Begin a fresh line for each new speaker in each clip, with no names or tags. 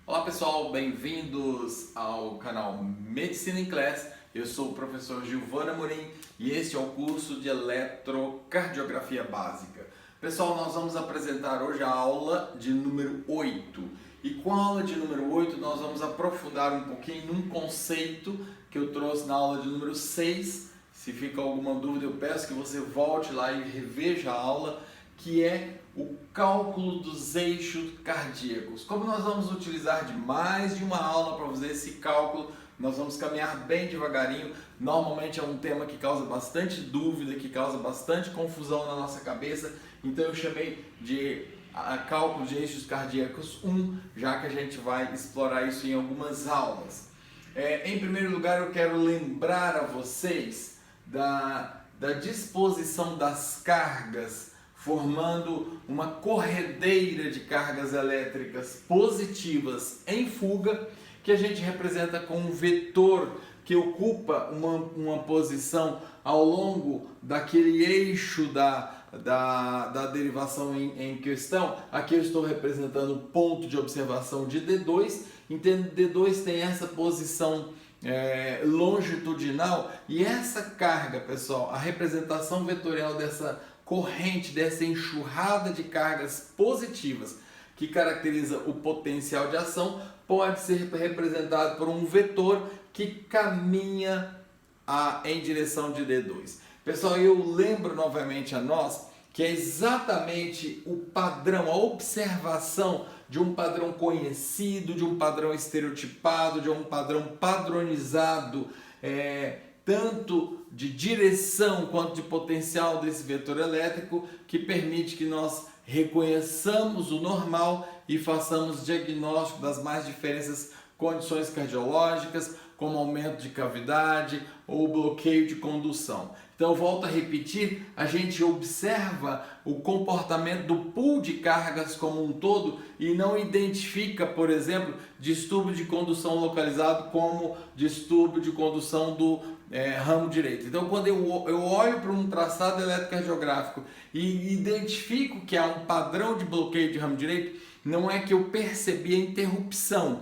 Olá pessoal, bem-vindos ao canal Medicina em Class. Eu sou o professor Gilvan Amorim e este é o curso de Eletrocardiografia Básica. Pessoal, nós vamos apresentar hoje a aula de número 8. E com a aula de número 8 nós vamos aprofundar um pouquinho num conceito que eu trouxe na aula de número 6. Se fica alguma dúvida eu peço que você volte lá e reveja a aula, que é o cálculo dos eixos cardíacos. Como nós vamos utilizar de mais de uma aula para fazer esse cálculo, nós vamos caminhar bem devagarinho. Normalmente é um tema que causa bastante dúvida, que causa bastante confusão na nossa cabeça, então eu chamei de cálculo de eixos cardíacos 1, já que a gente vai explorar isso em algumas aulas. Em primeiro lugar, eu quero lembrar a vocês da disposição das cargas, formando uma corredeira de cargas elétricas positivas em fuga, que a gente representa com um vetor que ocupa uma posição ao longo daquele eixo da derivação em questão. Aqui eu estou representando o ponto de observação de D2, então D2 tem essa posição longitudinal, e essa carga, pessoal, a representação vetorial dessa corrente, dessa enxurrada de cargas positivas que caracteriza o potencial de ação, pode ser representado por um vetor que caminha em direção de D2. Pessoal, eu lembro novamente a nós que é exatamente o padrão, a observação de um padrão conhecido, de um padrão estereotipado, de um padrão padronizado, tanto de direção quanto de potencial desse vetor elétrico, que permite que nós reconheçamos o normal e façamos diagnóstico das mais diferentes condições cardiológicas, como aumento de cavidade ou bloqueio de condução. Então, eu volto a repetir, a gente observa o comportamento do pool de cargas como um todo e não identifica, por exemplo, distúrbio de condução localizado como distúrbio de condução do ramo direito. Então, quando eu olho para um traçado eletrocardiográfico e identifico que há um padrão de bloqueio de ramo direito, não é que eu percebi a interrupção,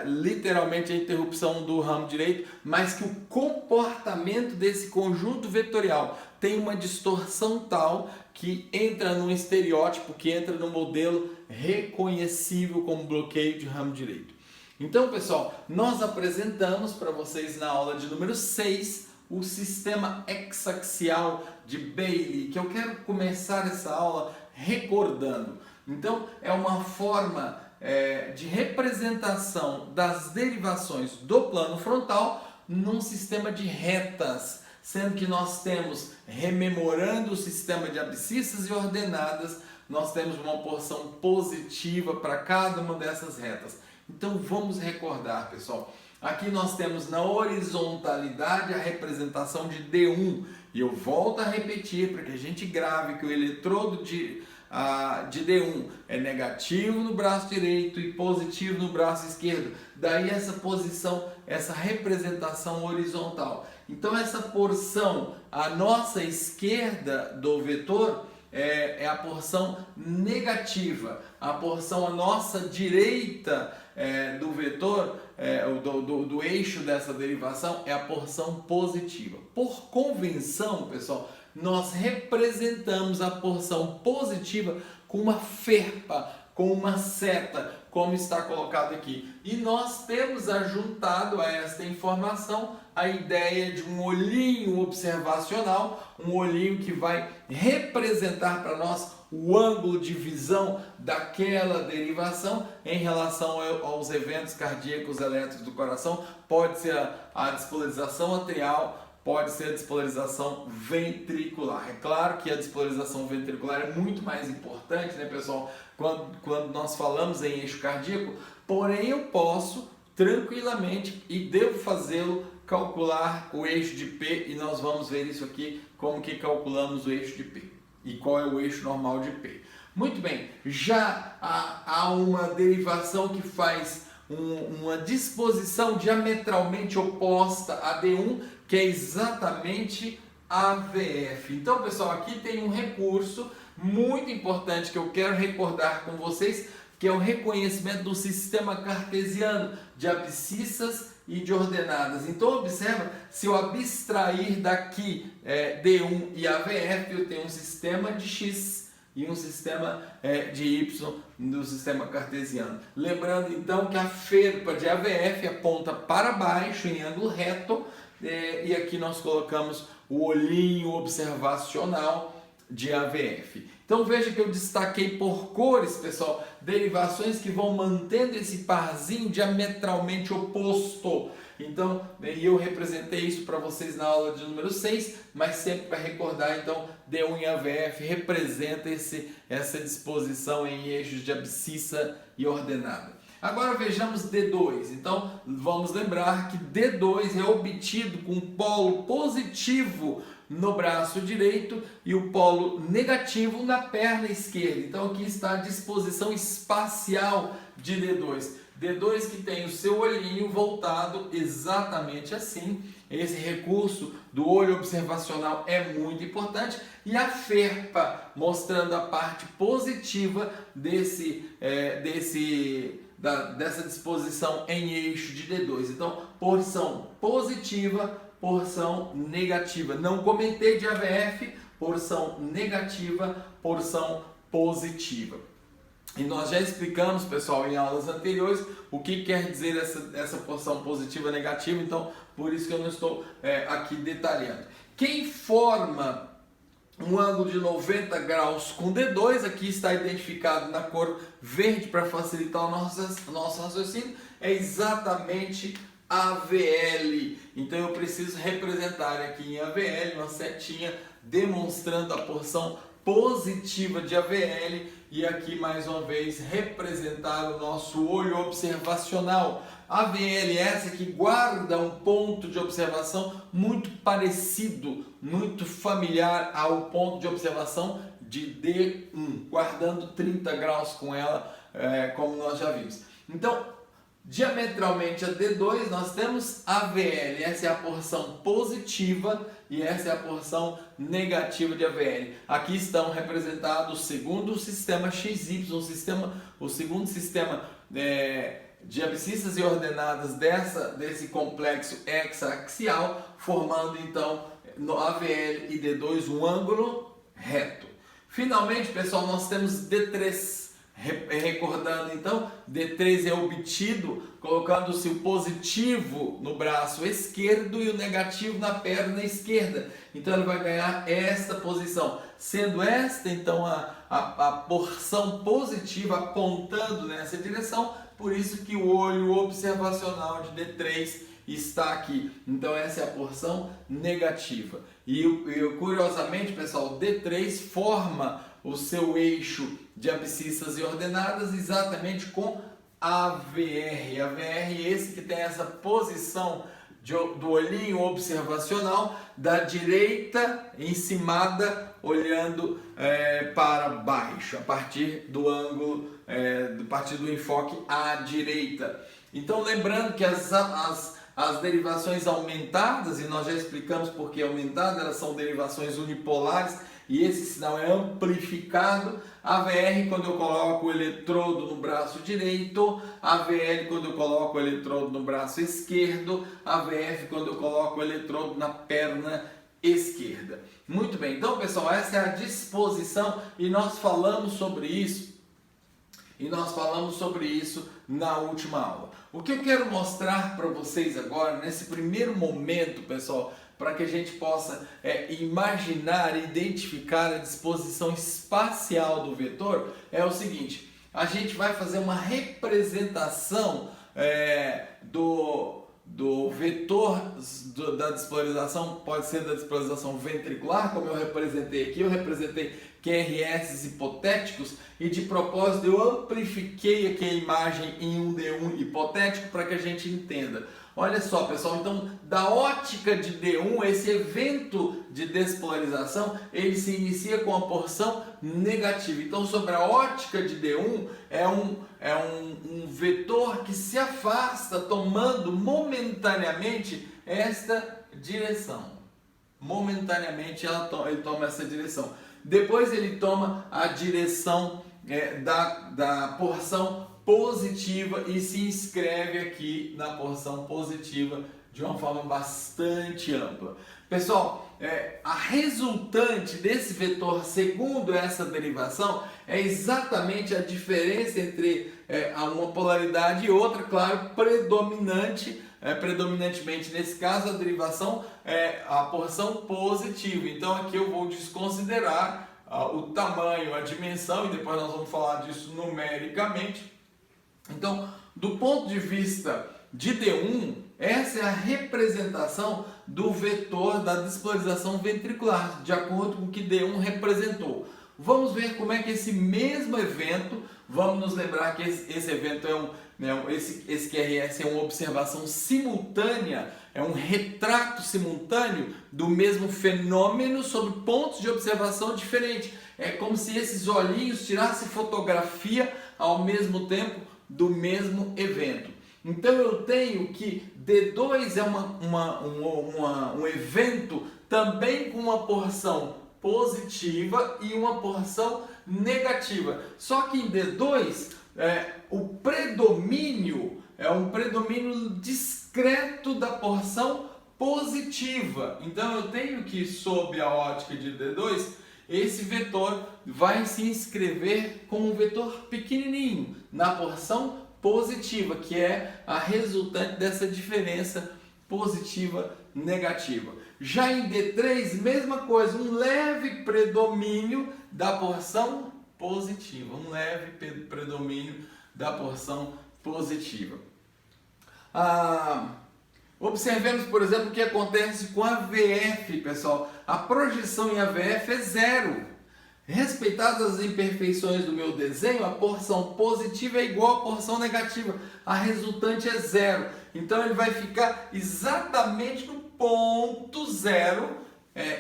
literalmente a interrupção do ramo direito, mas que o comportamento desse conjunto vetorial tem uma distorção tal que entra num estereótipo, que entra no modelo reconhecível como bloqueio de ramo direito. Então, pessoal, nós apresentamos para vocês na aula de número 6 o sistema hexaxial de Bailey, que eu quero começar essa aula recordando. Então, é uma forma de representação das derivações do plano frontal num sistema de retas, sendo que nós temos, rememorando o sistema de abscissas e ordenadas, nós temos uma porção positiva para cada uma dessas retas. Então vamos recordar, pessoal. Aqui nós temos na horizontalidade a representação de D1, e eu volto a repetir para que a gente grave que o eletrodo de D1 é negativo no braço direito e positivo no braço esquerdo. Daí essa posição, essa representação horizontal. Então essa porção à nossa esquerda do vetor é a porção negativa. A porção à nossa direita do vetor, do eixo dessa derivação, é a porção positiva. Por convenção, pessoal, nós representamos a porção positiva com uma ferpa, com uma seta, como está colocado aqui. E nós temos ajuntado a esta informação a ideia de um olhinho observacional, um olhinho que vai representar para nós o ângulo de visão daquela derivação em relação aos eventos cardíacos elétricos do coração. Pode ser a despolarização atrial, pode ser a despolarização ventricular. É claro que a despolarização ventricular é muito mais importante, né, pessoal, quando nós falamos em eixo cardíaco, porém eu posso tranquilamente, e devo fazê-lo, calcular o eixo de P, e nós vamos ver isso aqui, como que calculamos o eixo de P e qual é o eixo normal de P. Muito bem, já há uma derivação que faz uma disposição diametralmente oposta a D1, que é exatamente a VF. Então, pessoal, aqui tem um recurso muito importante que eu quero recordar com vocês que é o reconhecimento do sistema cartesiano de abscissas e de ordenadas. Então observa, se eu abstrair daqui D1 e AVF, eu tenho um sistema de X e um sistema de Y no sistema cartesiano. Lembrando então que a ferpa de AVF aponta para baixo em ângulo reto, e aqui nós colocamos o olhinho observacional de AVF. Então veja que eu destaquei por cores, pessoal, derivações que vão mantendo esse parzinho diametralmente oposto. Então, eu representei isso para vocês na aula de número 6, mas sempre para recordar, então, D1 e AVF representa essa disposição em eixos de abscissa e ordenada. Agora vejamos D2. Então, vamos lembrar que D2 é obtido com polo positivo no braço direito e o polo negativo na perna esquerda. Então aqui está a disposição espacial de D2. D2 que tem o seu olhinho voltado exatamente assim. Esse recurso do olho observacional é muito importante. E a ferpa mostrando a parte positiva dessa disposição em eixo de D2. Então, porção positiva, porção negativa. Não comentei de AVF, porção negativa, porção positiva. E nós já explicamos, pessoal, em aulas anteriores, o que quer dizer essa porção positiva e negativa, então por isso que eu não estou aqui detalhando. Quem forma um ângulo de 90 graus com D2, aqui está identificado na cor verde para facilitar o nosso raciocínio, é exatamente AVL. Então eu preciso representar aqui em AVL uma setinha demonstrando a porção positiva de AVL e aqui mais uma vez representar o nosso olho observacional. AVL essa que guarda um ponto de observação muito parecido, muito familiar ao ponto de observação de D1, guardando 30 graus com ela, como nós já vimos. Então, diametralmente a D2 nós temos AVL, essa é a porção positiva e essa é a porção negativa de AVL. Aqui estão representados o segundo sistema XY, o segundo sistema de abscissas e ordenadas desse complexo hexaaxial, formando então no AVL e D2 um ângulo reto. Finalmente, pessoal, nós temos D3. Recordando então, D3 é obtido colocando-se o positivo no braço esquerdo e o negativo na perna esquerda. Então ele vai ganhar esta posição, sendo esta então a porção positiva apontando nessa direção, por isso que o olho observacional de D3 está aqui. Então essa é a porção negativa. E curiosamente, pessoal, D3 forma o seu eixo de abscissas e ordenadas exatamente com AVR. AVR é esse que tem essa posição do olhinho observacional da direita encimada, olhando para baixo, a partir do ângulo, a partir do enfoque à direita. Então lembrando que as derivações aumentadas, e nós já explicamos por que aumentadas, elas são derivações unipolares, e esse sinal é amplificado. AVR quando eu coloco o eletrodo no braço direito, AVL quando eu coloco o eletrodo no braço esquerdo, AVF quando eu coloco o eletrodo na perna esquerda. Muito bem, então pessoal, essa é a disposição e nós falamos sobre isso. Na última aula. O que eu quero mostrar para vocês agora, nesse primeiro momento, pessoal, para que a gente possa imaginar e identificar a disposição espacial do vetor, é o seguinte: a gente vai fazer uma representação do vetor da despolarização, pode ser da despolarização ventricular, como eu representei aqui, eu representei QRS hipotéticos e de propósito eu amplifiquei aqui a imagem em um D1 hipotético para que a gente entenda. Olha só, pessoal, então da ótica de D1, esse evento de despolarização, ele se inicia com a porção negativa. Então, sobre a ótica de D1, é um vetor que se afasta, tomando momentaneamente esta direção. Momentaneamente ele toma essa direção. Depois ele toma a direção da porção positiva e se inscreve aqui na porção positiva de uma forma bastante ampla. Pessoal, a resultante desse vetor segundo essa derivação é exatamente a diferença entre uma polaridade e outra, claro, predominantemente nesse caso a derivação é a porção positiva. Então aqui eu vou desconsiderar o tamanho, a dimensão, e depois nós vamos falar disso numericamente. Então, do ponto de vista de D1, essa é a representação do vetor da despolarização ventricular, de acordo com o que D1 representou. Vamos ver como é que esse mesmo evento, vamos nos lembrar que esse evento esse QRS é uma observação simultânea, é um retrato simultâneo do mesmo fenômeno sob pontos de observação diferentes. É como se esses olhinhos tirassem fotografia ao mesmo tempo do mesmo evento. Então eu tenho que D2 é um evento também com uma porção positiva e uma porção negativa. Só que em D2 o predomínio é um predomínio discreto da porção positiva. Então eu tenho que, sob a ótica de D2, esse vetor vai se inscrever como um vetor pequenininho na porção positiva, que é a resultante dessa diferença positiva-negativa. Já em D3, mesma coisa, um leve predomínio da porção positiva, Observemos, por exemplo, o que acontece com a VF, pessoal. A projeção em AVF é zero. Respeitadas as imperfeições do meu desenho, a porção positiva é igual à porção negativa. A resultante é zero. Então ele vai ficar exatamente no ponto zero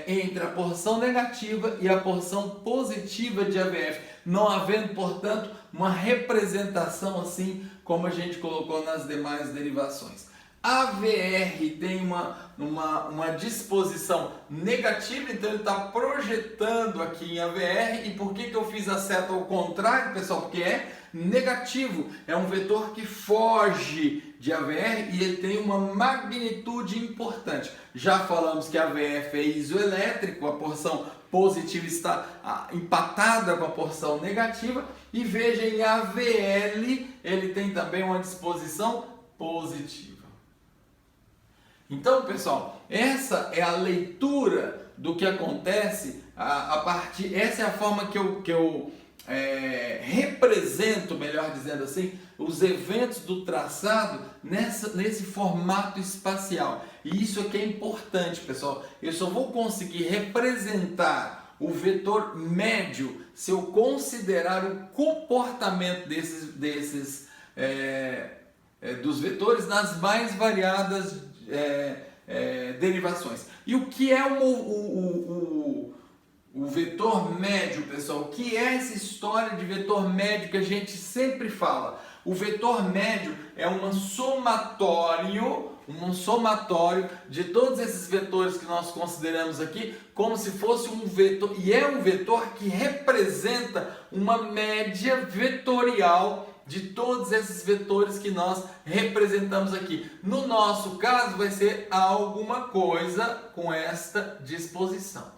entre a porção negativa e a porção positiva de AVF. Não havendo, portanto, uma representação assim como a gente colocou nas demais derivações. A VR tem uma disposição negativa, então ele está projetando aqui em AVR. E por que eu fiz a seta ao contrário, pessoal? Porque é negativo, é um vetor que foge de AVR e ele tem uma magnitude importante. Já falamos que AVF é isoelétrico, a porção positiva está empatada com a porção negativa. E veja, em AVL ele tem também uma disposição positiva. Então, pessoal, essa é a leitura do que acontece a partir. Essa é a forma que eu represento, melhor dizendo assim, os eventos do traçado nesse formato espacial. E isso aqui é importante, pessoal. Eu só vou conseguir representar o vetor médio se eu considerar o comportamento dos vetores nas mais variadas derivações. E o que é o vetor médio, pessoal? O que é essa história de vetor médio que a gente sempre fala? O vetor médio é um somatório de todos esses vetores que nós consideramos aqui, como se fosse um vetor, e é um vetor que representa uma média vetorial de todos esses vetores que nós representamos aqui. No nosso caso, vai ser alguma coisa com esta disposição.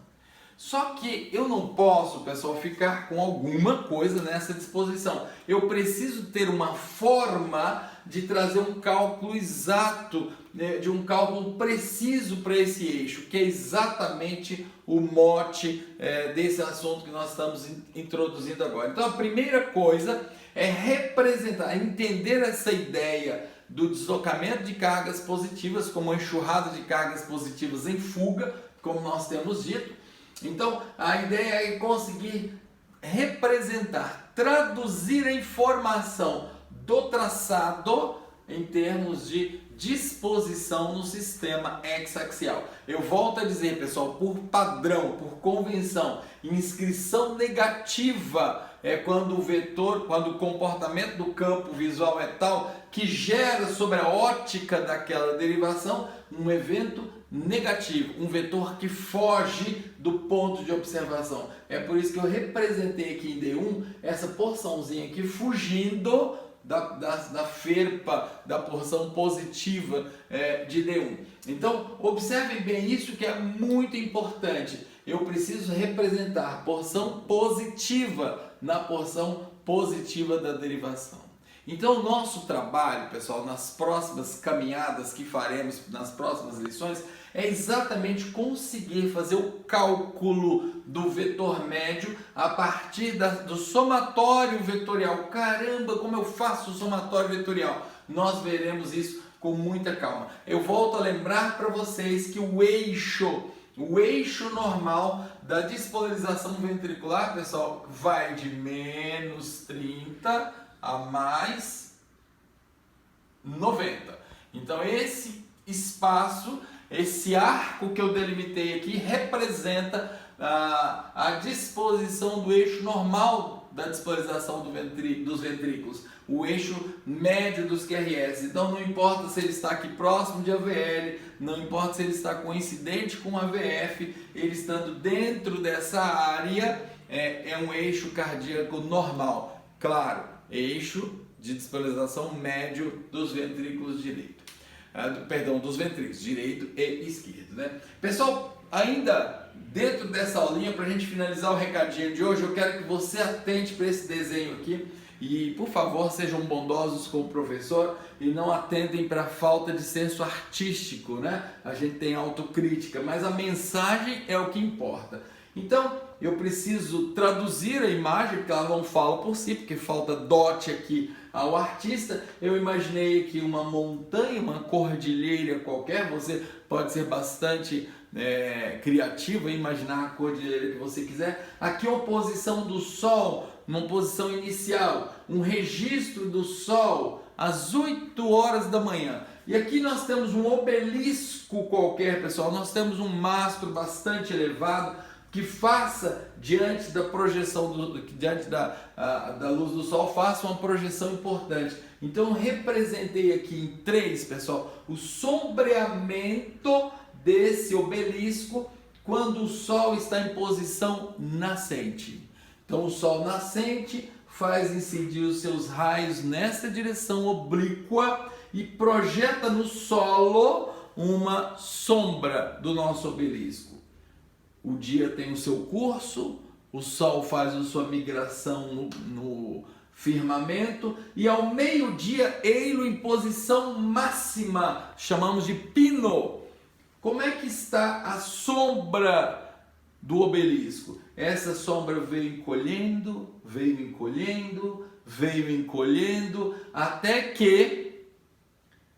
Só que eu não posso, pessoal, ficar com alguma coisa nessa disposição. Eu preciso ter uma forma de trazer um cálculo exato, de um cálculo preciso para esse eixo, que é exatamente o mote desse assunto que nós estamos introduzindo agora. Então, a primeira coisa é representar, entender essa ideia do deslocamento de cargas positivas como uma enxurrada de cargas positivas em fuga, como nós temos dito. Então, a ideia é conseguir representar, traduzir a informação do traçado em termos de disposição no sistema hexaxial. Eu volto a dizer, pessoal, por padrão, por convenção, inscrição negativa é quando o vetor, quando o comportamento do campo visual é tal que gera sobre a ótica daquela derivação um evento negativo, um vetor que foge do ponto de observação. É por isso que eu representei aqui em D1 essa porçãozinha aqui fugindo da ferpa, da porção positiva de D1. Então, observem bem isso que é muito importante. Eu preciso representar porção positiva na porção positiva da derivação. Então, o nosso trabalho, pessoal, nas próximas caminhadas que faremos, nas próximas lições, é exatamente conseguir fazer o cálculo do vetor médio a partir do somatório vetorial. Caramba, como eu faço o somatório vetorial? Nós veremos isso com muita calma. Eu volto a lembrar para vocês que o eixo normal da despolarização ventricular, pessoal, vai de menos 30 a mais 90. Então esse espaço, esse arco que eu delimitei aqui representa a disposição do eixo normal da despolarização dos ventrículos, o eixo médio dos QRS. Então não importa se ele está aqui próximo de AVL, não importa se ele está coincidente com AVF, ele estando dentro dessa área é um eixo cardíaco normal. Claro, eixo de despolarização médio dos ventrículos direito. Dos ventrículos direito e esquerdo, né? Pessoal, ainda dentro dessa aulinha, para a gente finalizar o recadinho de hoje, eu quero que você atente para esse desenho aqui e, por favor, sejam bondosos com o professor e não atentem para a falta de senso artístico, né? A gente tem autocrítica, mas a mensagem é o que importa. Então, eu preciso traduzir a imagem, porque ela não fala por si, porque falta dote aqui ao artista. Eu imaginei aqui uma montanha, uma cordilheira qualquer. Você pode ser bastante criativo em imaginar a cordilheira que você quiser. Aqui uma posição do Sol, uma posição inicial, um registro do Sol às 8 horas da manhã. E aqui nós temos um obelisco qualquer, pessoal. Nós temos um mastro bastante elevado, que faça diante da projeção, diante da luz do Sol, faça uma projeção importante. Então eu representei aqui em 3, pessoal, o sombreamento desse obelisco quando o Sol está em posição nascente. Então o Sol nascente faz incidir os seus raios nessa direção oblíqua e projeta no solo uma sombra do nosso obelisco. O dia tem o seu curso, o Sol faz a sua migração no firmamento e ao meio-dia, ei-lo em posição máxima, chamamos de pino. Como é que está a sombra do obelisco? Essa sombra veio encolhendo, veio encolhendo, veio encolhendo, até que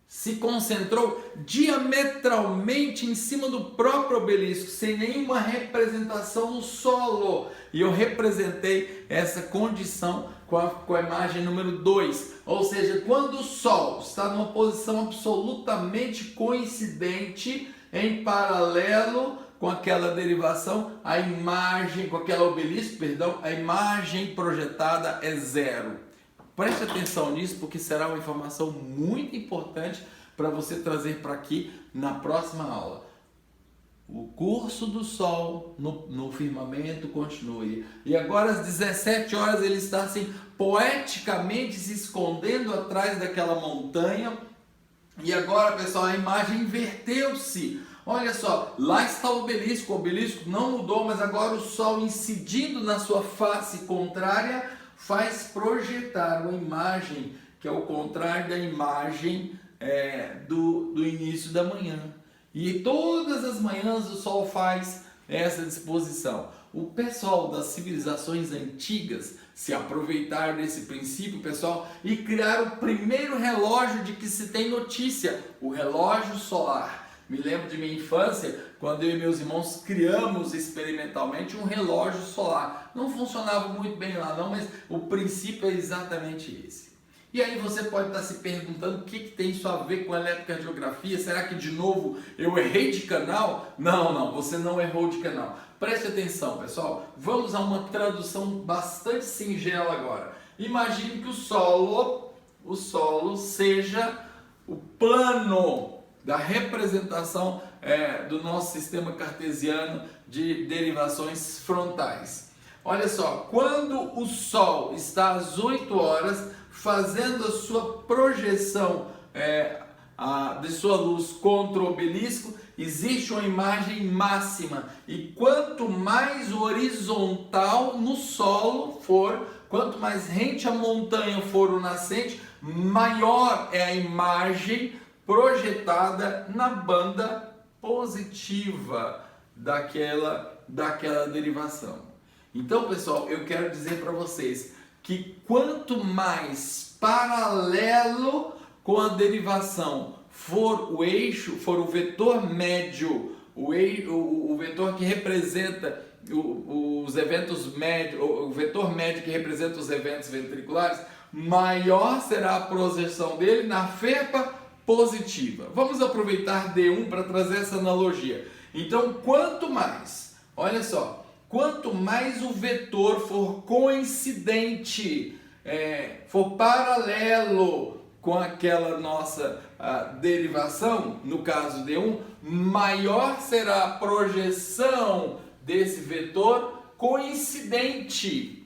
se concentrou diametralmente em cima do próprio obelisco, sem nenhuma representação no solo. E eu representei essa condição com a imagem número 2. Ou seja, quando o Sol está numa posição absolutamente coincidente, em paralelo com aquela derivação, a imagem, com aquele obelisco, perdão, a imagem projetada é 0. Preste atenção nisso, porque será uma informação muito importante para você trazer para aqui na próxima aula. O curso do Sol no firmamento continue. E agora às 17 horas ele está assim poeticamente se escondendo atrás daquela montanha. E agora, pessoal, a imagem inverteu-se. Olha só, lá está o obelisco não mudou, mas agora o Sol incidindo na sua face contrária faz projetar uma imagem que é o contrário da imagem do início da manhã. E todas as manhãs o Sol faz essa disposição. O pessoal das civilizações antigas se aproveitaram desse princípio, pessoal, e criaram o primeiro relógio de que se tem notícia, o relógio solar. Me lembro de minha infância, quando eu e meus irmãos criamos experimentalmente um relógio solar. Não funcionava muito bem lá não, mas o princípio é exatamente esse. E aí você pode estar se perguntando o que tem isso a ver com eletrocardiografia? Será que de novo eu errei de canal? Não, você não errou de canal. Preste atenção, pessoal. Vamos a uma tradução bastante singela agora. Imagine que o solo seja o plano da representação do nosso sistema cartesiano de derivações frontais. Olha só, quando o Sol está às 8 horas fazendo a sua projeção de sua luz contra o obelisco, existe uma imagem máxima. E quanto mais horizontal no solo for, quanto mais rente à montanha for o nascente, maior é a imagem projetada na banda positiva daquela derivação. Então, pessoal, eu quero dizer para vocês que quanto mais paralelo com a derivação for o eixo, for o vetor médio, o vetor que representa os eventos médios, o vetor médio que representa os eventos ventriculares, maior será a projeção dele na FEPA positiva. Vamos aproveitar D1 para trazer essa analogia. Então, quanto mais, olha só, quanto mais o vetor for coincidente, for paralelo com aquela nossa derivação, no caso D1, maior será a projeção desse vetor coincidente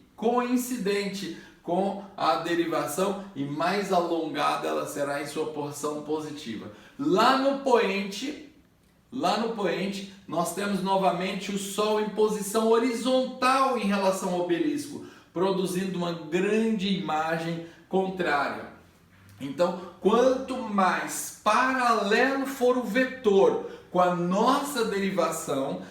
com a derivação e mais alongada ela será em sua porção positiva. Lá no poente, nós temos novamente o Sol em posição horizontal em relação ao obelisco, produzindo uma grande imagem contrária. Então, quanto mais paralelo for o vetor com a nossa derivação,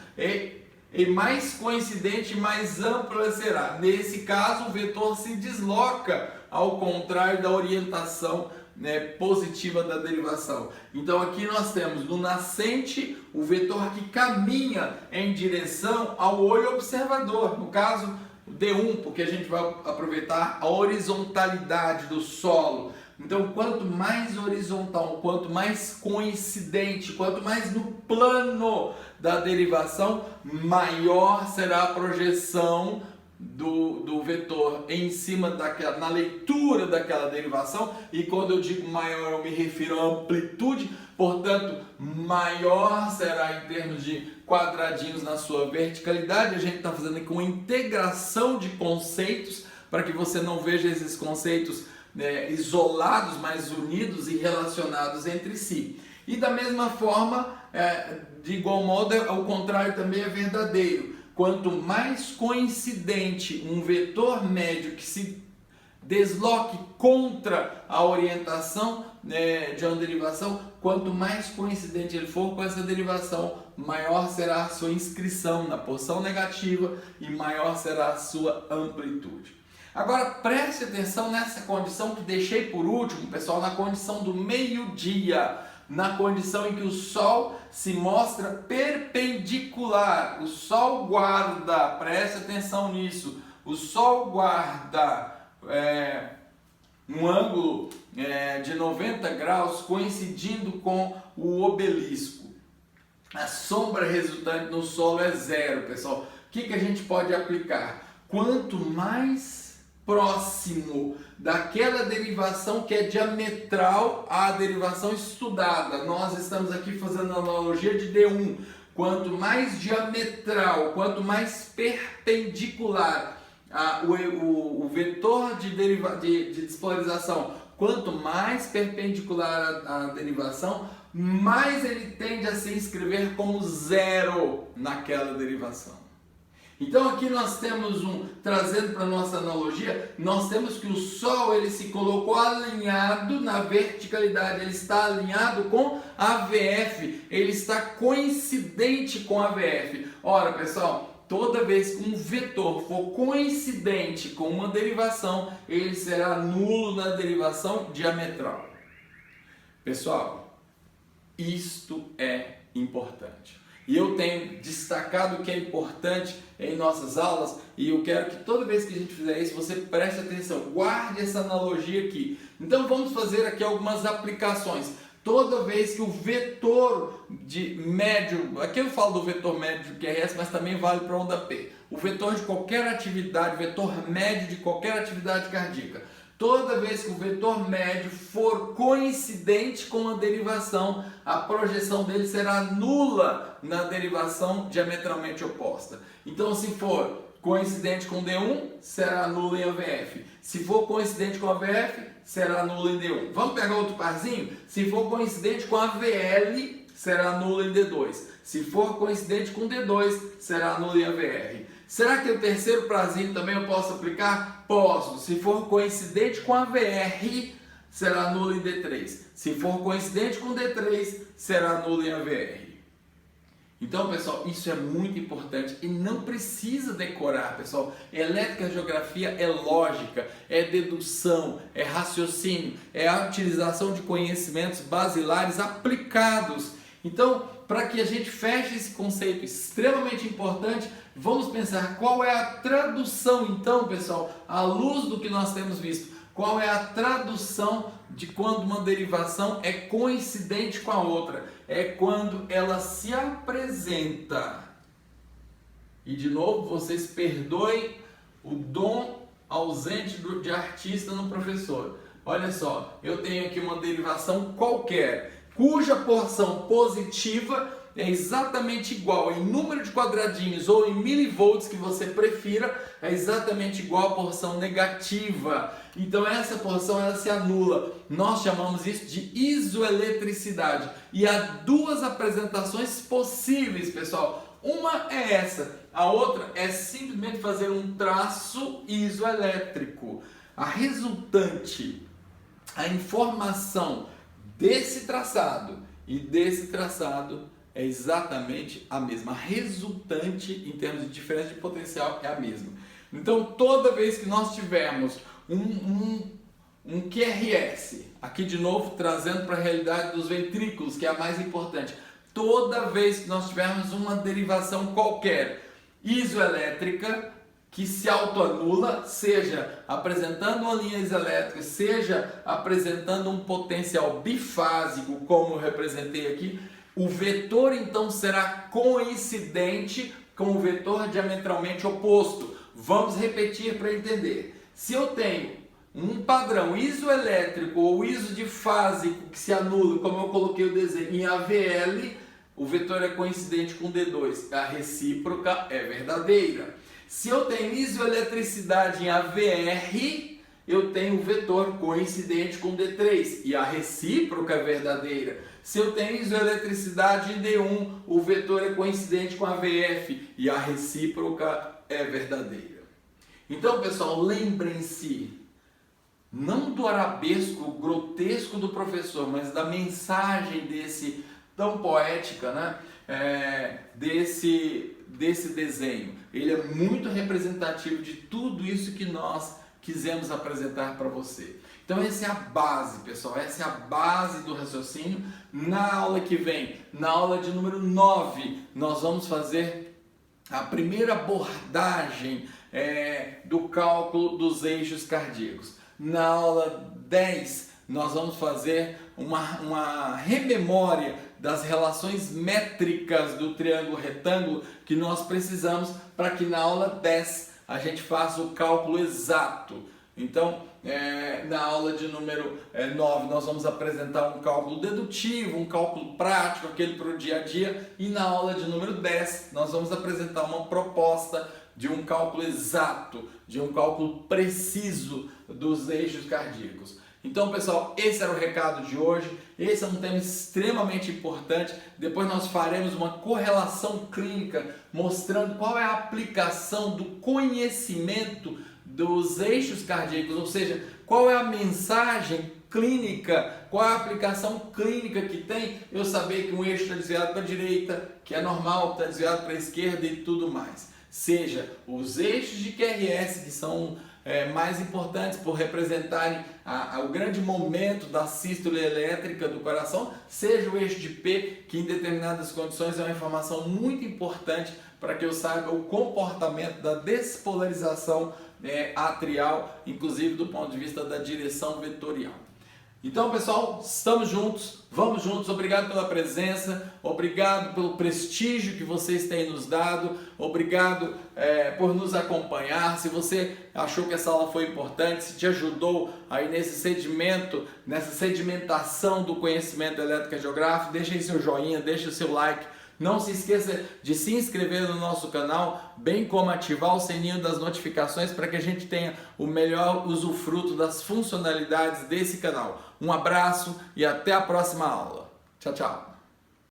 e mais coincidente, mais ampla será. Nesse caso, o vetor se desloca ao contrário da orientação positiva da derivação. Então aqui nós temos no nascente o vetor que caminha em direção ao olho observador, no caso D1, porque a gente vai aproveitar a horizontalidade do solo. Então, quanto mais horizontal, quanto mais coincidente, quanto mais no plano da derivação, maior será a projeção do vetor em cima na leitura daquela derivação. E quando eu digo maior, eu me refiro à amplitude, portanto, maior será em termos de quadradinhos na sua verticalidade. A gente está fazendo aqui uma integração de conceitos para que você não veja esses conceitos isolados, mas unidos e relacionados entre si. E da mesma forma, de igual modo, ao contrário também é verdadeiro. Quanto mais coincidente um vetor médio que se desloque contra a orientação de uma derivação, quanto mais coincidente ele for com essa derivação, maior será a sua inscrição na porção negativa e maior será a sua amplitude. Agora preste atenção nessa condição que deixei por último, pessoal, na condição do meio-dia, na condição em que o Sol se mostra perpendicular. O Sol guarda, preste atenção nisso, o Sol guarda um ângulo de 90 graus coincidindo com o obelisco. A sombra resultante no solo é zero, pessoal. O que a gente pode aplicar? Quanto mais próximo daquela derivação que é diametral à derivação estudada, nós estamos aqui fazendo a analogia de D1, quanto mais diametral, quanto mais perpendicular o vetor de despolarização, quanto mais perpendicular a derivação, mais ele tende a se inscrever como zero naquela derivação. Então aqui nós temos trazendo para a nossa analogia, nós temos que o Sol ele se colocou alinhado na verticalidade, ele está alinhado com a VF, ele está coincidente com a VF. Ora, pessoal, toda vez que um vetor for coincidente com uma derivação, ele será nulo na derivação diametral. Pessoal, isto é importante. E eu tenho destacado o que é importante em nossas aulas, e eu quero que toda vez que a gente fizer isso, você preste atenção, guarde essa analogia aqui. Então vamos fazer aqui algumas aplicações. Toda vez que o vetor de médio, aqui eu falo do vetor médio do QRS, mas também vale para onda P. O vetor de qualquer atividade, o vetor médio de qualquer atividade cardíaca. Toda vez que o vetor médio for coincidente com a derivação, a projeção dele será nula na derivação diametralmente oposta. Então, se for coincidente com D1, será nula em AVF. Se for coincidente com AVF, será nula em D1. Vamos pegar outro parzinho? Se for coincidente com AVL, será nula em D2. Se for coincidente com D2, será nula em AVR. Será que o terceiro parzinho também eu posso aplicar? Posso. Se for coincidente com AVR, será nula em D3. Se for coincidente com D3, será nula em AVR. Então, pessoal, isso é muito importante e não precisa decorar, pessoal. Eletrocardiografia é lógica, é dedução, é raciocínio, é a utilização de conhecimentos basilares aplicados. Então, para que a gente feche esse conceito extremamente importante, vamos pensar qual é a tradução, então, pessoal, à luz do que nós temos visto. Qual é a tradução de quando uma derivação é coincidente com a outra? É quando ela se apresenta. E de novo, vocês perdoem o dom ausente de artista no professor. Olha só, eu tenho aqui uma derivação qualquer, cuja porção positiva é exatamente igual em número de quadradinhos ou em milivolts que você prefira, é exatamente igual à porção negativa. Então essa porção ela se anula. Nós chamamos isso de isoeletricidade. E há duas apresentações possíveis, pessoal. Uma é essa, a outra é simplesmente fazer um traço isoelétrico. A resultante, a informação desse traçado e desse traçado é exatamente a mesma. A resultante, em termos de diferença de potencial, é a mesma. Então, toda vez que nós tivermos um QRS, aqui de novo trazendo para a realidade dos ventrículos, que é a mais importante, toda vez que nós tivermos uma derivação qualquer isoelétrica, que se autoanula, seja apresentando uma linha isoelétrica, seja apresentando um potencial bifásico, como eu representei aqui, o vetor então será coincidente com o vetor diametralmente oposto. Vamos repetir para entender. Se eu tenho um padrão isoelétrico ou isodifásico que se anula, como eu coloquei o desenho, em AVL, o vetor é coincidente com D2. A recíproca é verdadeira. Se eu tenho isoeletricidade em AVR, eu tenho um vetor coincidente com D3 e a recíproca é verdadeira. Se eu tenho isoeletricidade em D1, o vetor é coincidente com a VF e a recíproca é verdadeira. Então, pessoal, lembrem-se, não do arabesco grotesco do professor, mas da mensagem desse, tão poética, né? Desse desenho. Ele é muito representativo de tudo isso que nós quisemos apresentar para você. Então essa é a base, pessoal, essa é a base do raciocínio. Na aula que vem, na aula de número 9, nós vamos fazer a primeira abordagem do cálculo dos eixos cardíacos. Na aula 10, nós vamos fazer uma rememória das relações métricas do triângulo retângulo que nós precisamos para que na aula 10 a gente faça o cálculo exato. Então, na aula de número 9, nós vamos apresentar um cálculo dedutivo, um cálculo prático, aquele para o dia a dia. E na aula de número 10, nós vamos apresentar uma proposta de um cálculo exato, de um cálculo preciso dos eixos cardíacos. Então, pessoal, esse era o recado de hoje. Esse é um tema extremamente importante. Depois nós faremos uma correlação clínica mostrando qual é a aplicação do conhecimento dos eixos cardíacos, ou seja, qual é a mensagem clínica, qual é a aplicação clínica que tem eu saber que um eixo está desviado para a direita, que é normal, está desviado para a esquerda e tudo mais. Seja os eixos de QRS, que são mais importantes por representarem o grande momento da sístole elétrica do coração, seja o eixo de P, que em determinadas condições é uma informação muito importante para que eu saiba o comportamento da despolarização atrial, inclusive do ponto de vista da direção vetorial. Então, pessoal, estamos juntos, vamos juntos. Obrigado pela presença, obrigado pelo prestígio que vocês têm nos dado, obrigado por nos acompanhar. Se você achou que essa aula foi importante, se te ajudou aí nesse sedimento, nessa sedimentação do conhecimento elétrico-geográfico, deixa aí seu joinha, deixa o seu like. Não se esqueça de se inscrever no nosso canal, bem como ativar o sininho das notificações para que a gente tenha o melhor usufruto das funcionalidades desse canal. Um abraço e até a próxima aula. Tchau, tchau.